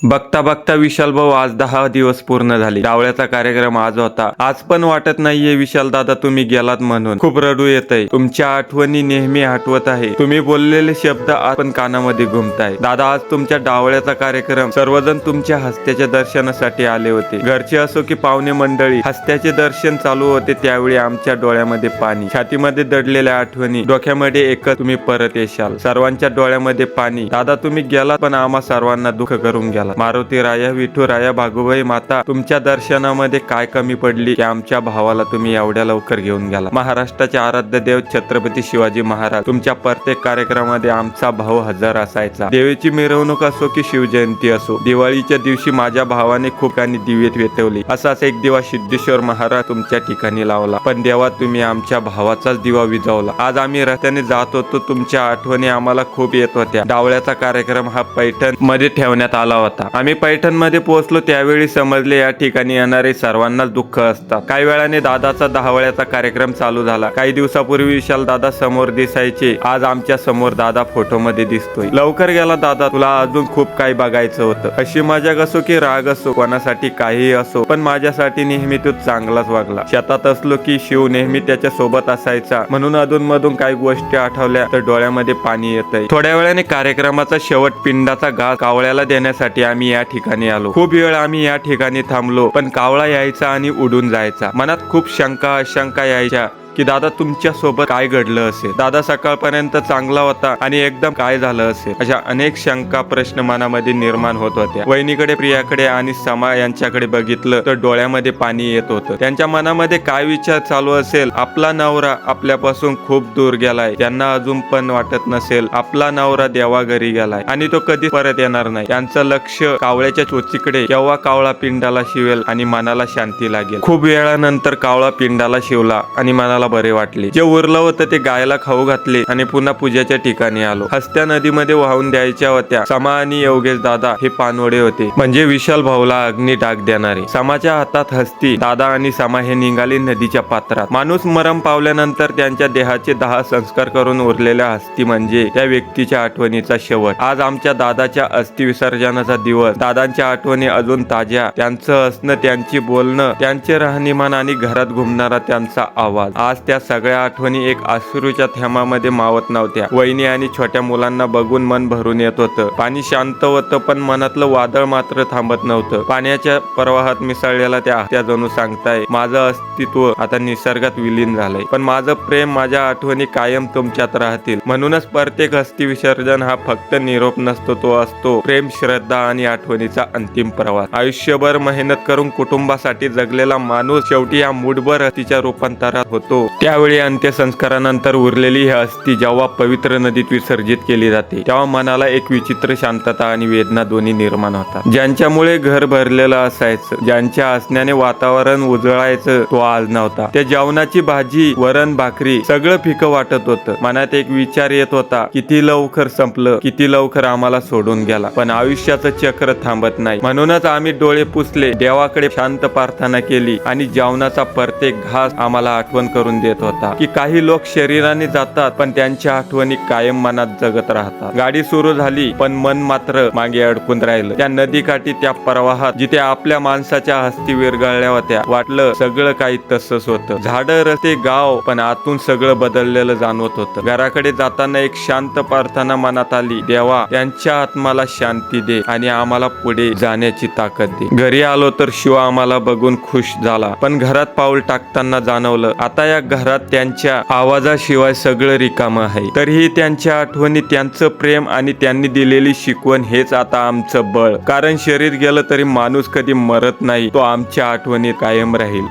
बघता बघता विशाल भाऊ आज 10 दिवस पूर्ण झाले. डावळ्याचा कार्यक्रम आज होता. आज पण वाटत नाहीये विशाल दादा तुम्ही गेलात म्हणून. खूप रडू येतंय. तुमच्या आठवणी नेहमी आठवत आहे. तुम्ही बोललेले शब्द आज पण कानामध्ये घुमताय. दादा आज तुमच्या डावळ्याचा कार्यक्रम सर्वजण तुमच्या हस्त्याच्या दर्शनासाठी आले होते. घरचे असो की पाहुणे मंडळी, हस्त्याचे दर्शन चालू होते त्यावेळी आमच्या डोळ्यामध्ये पाणी, छातीमध्ये दडलेल्या आठवणी, डोक्यामध्ये एकच तुम्ही परत येशाल. सर्वांच्या डोळ्यामध्ये पाणी. दादा तुम्ही गेलात पण आम्हा सर्वांना दुःख करून गेला. मारुती राया, विठू राया, भागुबाई माता, तुमच्या दर्शनामध्ये काय कमी पडली की आमच्या भावाला तुम्ही एवढ्या लवकर घेऊन गेला. महाराष्ट्राचे आराध्य देव छत्रपती शिवाजी महाराज, तुमच्या प्रत्येक कार्यक्रमामध्ये आमचा भाऊ हजर असायचा. देवीची मिरवणूक असो की शिवजयंती असो, दिवाळीच्या दिवशी माझ्या भावाने खूप काही दिवे पेटवली. असाच एक दिवा सिद्धेश्वर महाराज तुमच्या ठिकाणी लावला, पण देवा तुम्ही आमच्या भावाचाच दिवा विझवला. आज आम्ही रस्त्याने जात होतो, तुमच्या आठवणी आम्हाला खूप येत होत्या. डावळ्याचा कार्यक्रम हा पैठण मध्ये ठेवण्यात आला होता. आम्ही पैठण मध्ये पोहोचलो त्यावेळी समजले या ठिकाणी येणारे सर्वांनाच दुःख असतात. काही वेळाने दादाचा डावळ्याचा कार्यक्रम चालू झाला. काही दिवसापूर्वी विशाल दादा समोर दिसायचे, आज आमच्या समोर दादा फोटो मध्ये दिसतोय. लवकर गेला दादा, तुला अजून खूप काही बघायचं होतं. अशी मजाक असो की राग असो, कोणासाठी काहीही असो, पण माझ्यासाठी नेहमी तू चांगलाच वागला. शेतात असलो की शिव नेहमी त्याच्या सोबत असायचा, म्हणून अधून मधून काही गोष्टी आठवल्या तर डोळ्यामध्ये पाणी येतंय. थोड्या वेळाने कार्यक्रमाचा शेवट पिंडाचा घास कावळ्याला देण्यासाठी आम्ही या ठिकाणी आलो. खूप वेळ आम्ही या ठिकाणी थांबलो, पण कावळा यायचा आणि उडून जायचा. मनात खूप शंका अशंका यायच्या की दादा तुमच्या सोबत काय घडलं असेल. दादा सकाळपर्यंत चांगला होता आणि एकदम काय झालं असेल, अशा अनेक शंका प्रश्न मनामध्ये निर्माण होत होत्या. वहिनीकडे, प्रियाकडे आणि समा यांच्याकडे बघितलं तर डोळ्यामध्ये पाणी येत होतं. त्यांच्या मनामध्ये काय विचार चालू असेल, आपला नवरा आपल्यापासून खूप दूर गेलाय, त्यांना अजून पण वाटत नसेल आपला नवरा देवा घरी गेलाय आणि तो कधी परत येणार नाही. त्यांचं लक्ष कावळ्याच्या चोचीकडे, केव्हा कावळा पिंडाला शिवेल आणि मनाला शांती लागेल. खूप वेळानंतर कावळा पिंडाला शिवला आणि मनाला बरे वाटले. जे उरलं होतं ते गायला खाऊ घातले आणि पुन्हा पूजेच्या ठिकाणी आलो. हस्त्या नदीमध्ये वाहून द्यायच्या होत्या. समा आणि योगेश दादा हे पानवडे होते, म्हणजे विशाल भाऊला अग्नी टाक देणारे. समाच्या हातात हस्ती. दादा आणि समा हे निघाले नदीच्या पात्रात. माणूस मरण पावल्यानंतर त्यांच्या देहाचे 10 संस्कार करून उरलेल्या हस्ती म्हणजे त्या व्यक्तीच्या आठवणीचा शेवट. आज आमच्या दादाच्या अस्थि विसर्जनाचा दिवस. दादांच्या आठवणी अजून ताज्या, त्यांचं हसणं, त्यांची बोलणं, त्यांचे राहणीमान आणि घरात घुमणारा त्यांचा आवाज. आज त्या सगळ्या आठवणी एक अश्रूच्या थेंबामध्ये मावत नव्हत्या. वहिनी आणि छोट्या मुलांना बघून मन भरून येत होतं. पाणी शांत होतं, पण मनातलं वादळ मात्र थांबत नव्हतं. पाण्याच्या प्रवाहात मिसळलेला त्या जणू सांगताय, माझं अस्तित्व आता निसर्गात विलीन झालंय, पण माझं प्रेम, माझ्या आठवणी कायम तुमच्यात राहतील. म्हणूनच प्रत्येक अस्थि विसर्जन हा फक्त निरोप नसतो, तो असतो प्रेम, श्रद्धा आणि आठवणीचा अंतिम प्रवास. आयुष्यभर मेहनत करून कुटुंबासाठी जगलेला माणूस शेवटी या मूठभर अस्थिच्या रूपांतरात होतो. त्यावेळी अंत्यसंस्कारानंतर उरलेली ही अस्थि जेव्हा पवित्र नदीत विसर्जित केली जाते, तेव्हा मनाला एक विचित्र शांतता आणि वेदना दोन्ही निर्माण होतात. ज्यांच्यामुळे घर भरलेलं असायचं, ज्यांच्या हसण्याने वातावरण उजळायचं, तो आज नव्हता. त्या जेवणाची भाजी, वरण, भाकरी सगळं फिकं वाटत होतं. मनात एक विचार येत होता, किती लवकर संपलं, किती लवकर आम्हाला सोडून गेला. पण आयुष्याचं चक्र थांबत नाही. म्हणूनच आम्ही डोळे पुसले, देवाकडे शांत प्रार्थना केली आणि जेवणाचा प्रत्येक घास आम्हाला आठवण करून देत होता की काही लोक शरीराने जातात, पण त्यांच्या आठवणी कायम मनात जगत राहतात. गाडी सुरू झाली, पण मन मात्र मागे अडकून राहिलं. त्या नदीकाठी, त्या प्रवाहात जिथे आपल्या माणसाच्या हस्ती विरघळल्या होत्या, वाटलं सगळं काही तसंच होतं. झाडं, रस्ते, गाव, पण आतून सगळं बदललेलं जाणवत होतं. घराकडे जाताना एक शांत प्रार्थना मनात आली, देवा त्यांच्या आत्माला शांती दे आणि आम्हाला पुढे जाण्याची ताकद दे. घरी आलो तर शिव आम्हाला बघून खुश झाला, पण घरात पाऊल टाकताना जाणवलं आता या घरात त्यांच्या आवाजाशिवाय सगळं रिकामं आहे. तरीही त्यांच्या आठवणी, त्यांचं प्रेम आणि त्यांनी दिलेली शिकवण हेच आता आमचं बळ. कारण शरीर गेलं तरी माणूस कधी मरत नाही, तो आमच्या आठवणीत कायम राहील.